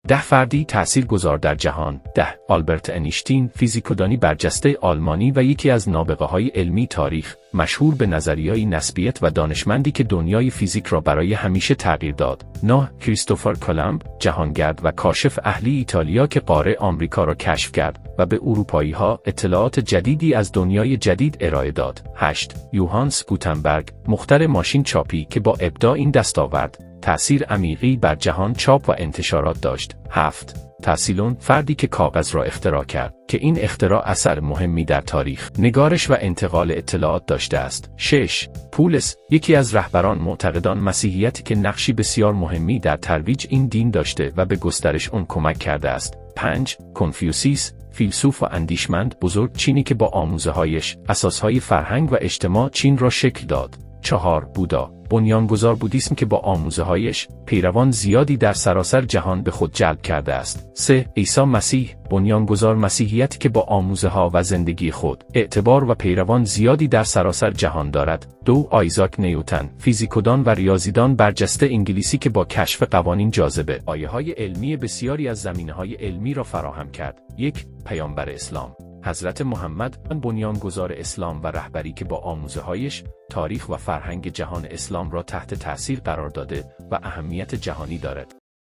10 فردی تاثیرگذار در جهان. 10. آلبرت انیشتین، فیزیکدانی برجسته آلمانی و یکی از نابغه‌های علمی تاریخ، مشهور به نظریه‌های نسبیت و دانشمندی که دنیای فیزیک را برای همیشه تغییر داد. 9. کریستوفر کلمب، جهانگرد و کاشف اهلی ایتالیا که قاره آمریکا را کشف کرد و به اروپایی‌ها اطلاعات جدیدی از دنیای جدید ارائه داد. 8. یوهانس گوتنبرگ، مخترع ماشین چاپی که با ابداع این دستاورد تأثیر عمیقی بر جهان چاپ و انتشارات داشت. 7. تاسیلون، فردی که کاغذ را اختراع کرد که این اختراع اثر مهمی در تاریخ نگارش و انتقال اطلاعات داشته است. 6. پولس، یکی از رهبران معتقدان مسیحیتی که نقشی بسیار مهمی در ترویج این دین داشته و به گسترش آن کمک کرده است. 5. کنفوسیوس، فیلسوف و اندیشمند بزرگ چینی که با آموزه‌هایش اساسهای فرهنگ و اجتماع چین را شکل داد. 4. بودا، بنیانگذار بودیسم که با آموزه‌هایش پیروان زیادی در سراسر جهان به خود جلب کرده است. 3. عیسی مسیح، بنیانگذار مسیحیتی که با آموزه‌ها و زندگی خود اعتبار و پیروان زیادی در سراسر جهان دارد. 2. آیزاک نیوتن، فیزیکدان و ریاضیدان برجسته انگلیسی که با کشف قوانین جاذبه پایه‌های علمی بسیاری از زمینه‌های علمی را فراهم کرد. 1. پیامبر اسلام، حضرت محمد، بنیانگذار اسلام و رهبری که با آموزه‌هایش تاریخ و فرهنگ جهان اسلام را تحت تأثیر قرار داده و اهمیت جهانی دارد.